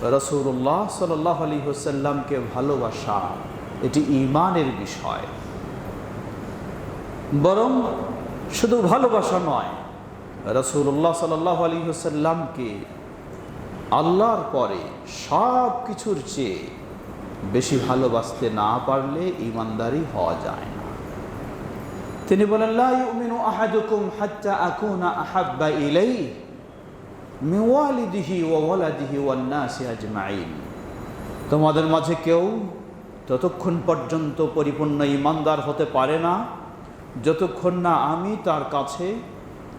রাসূলুল্লাহ সাল্লাল্লাহু আলাইহি ওয়াসাল্লামকে ভালোবাসা এটি ঈমানের বিষয়। বরং শুধু ভালোবাসা নয়, রাসূলুল্লাহ সাল্লাল্লাহু আলাইহি ওয়াসাল্লামকে আল্লাহর পরে সব কিছুর চেয়ে বেশি ভালোবাসতে না পারলে ঈমানদারি হওয়া যায় না। তিনি বলেন, লা ইউমিনু আহাদুকুম হাত্তা আকুনা আহাব্বা ইলাইহি মিন ওয়ালিদিহি ওয়া ওয়ালাদিহি ওয়ান নাসি আজমাইন। তোমাদের মাঝে কেউ ততক্ষণ পর্যন্ত পরিপূর্ণ ঈমানদার হতে পারে না যতক্ষণ না আমি তার কাছে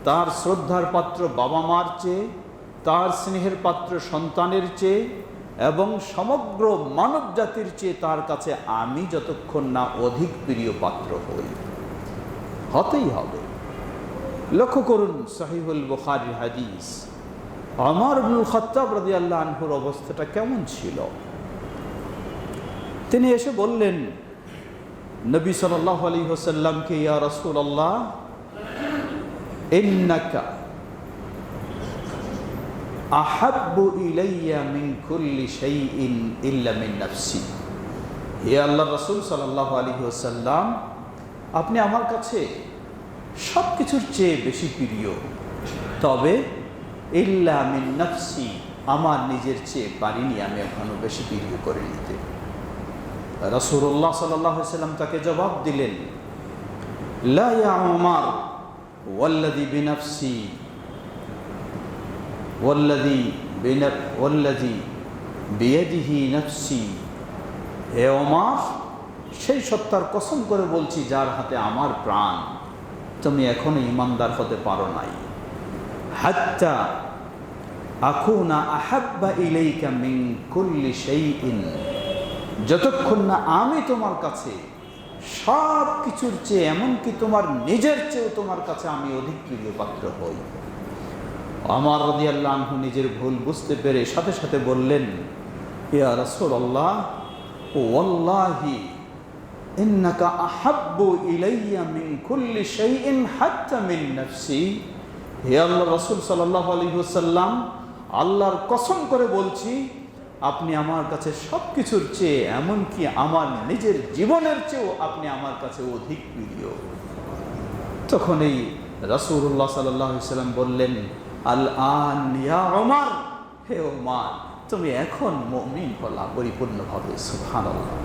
তার শ্রদ্ধার পাত্র বাবা মার চেয়ে, তার স্নেহের পাত্র সন্তানের চেয়ে এবং সমগ্র মানব জাতির চেয়ে তার কাছে আমি যতক্ষণ না অধিক প্রিয় পাত্র হই। হতেই হবে। লক্ষ্য করুন সহিহুল বুখারীর হাদিস, ওমর ইবনুল খাত্তাব রাদিয়াল্লাহু আনহুর অবস্থাটা কেমন ছিল। তিনি এসে বললেন নবী সাল্লাল্লাহু আলাইহি ওয়াসাল্লামকে, ইয়া রাসূলুল্লাহ ইন্নাকা আহাব্বু ইলাইয়া মিন কুল্লি শাইইন ইল্লা মিন নাফসি। হে আল্লাহর রাসূল সাল্লাল্লাহু আলাইহি ওয়াসাল্লাম, আপনি আমার কাছে সব কিছুর চেয়ে বেশি প্রিয়, তবে ইল্লা মিন নাফসি, আমার নিজের চেয়ে পারিনি আমি এখনো বেশি প্রিয় করে নিতে। রাসূলুল্লাহ সাল্লাল্লাহু আলাইহি ওয়াসাল্লাম তাকে জবাব দিলেন, লা ইয়া উমর ওয়াল্লাযী বিনাফসি ওয়াল্লাযী বিয়াদিহি নাফসি। হে ওমর, সেই সত্তার কসম করে বলছি যার হাতে আমার প্রাণ, তুমি এখনো ঈমানদার হতে পারো নাই। হাত্তা আকুনা আহাব্বা ইলাইকা মিন কুল্লি শাইইন, যতক্ষণ না আমি তোমার কাছে সব কিছুর চেয়ে, এমনকি তোমার নিজের চেয়েও তোমার কাছে আমি অধিক প্রিয় পাত্র হই। ওমর রাদিয়াল্লাহু আনহু নিজের ভুল বুঝতে পেরে সাথে সাথে বললেন, ইয়া রাসূলুল্লাহ ওয়াল্লাহি ইন্নাকা আহাব্বু ইলাইয়া মিন কুল্লি শাইইন হাত্তা মিন নাফসি। হে আল্লাহর রাসূল সাল্লাল্লাহু আলাইহি ওয়াসাল্লাম, আল্লাহর কসম করে বলছি আপনি আমার কাছে সব কিছুর চেয়ে, এমনকি আমার নিজের জীবনের চেয়েও আপনি আমার কাছে অধিক প্রিয়। তখন এই রাসূলুল্লাহ সাল্লাল্লাহু আলাইহি ওয়াসাল্লাম বললেন, আল আন ইয়া ওমর, হে ওমর তুমি এখন মুমিন হলা পরিপূর্ণভাবে। সুবহানাল্লাহ।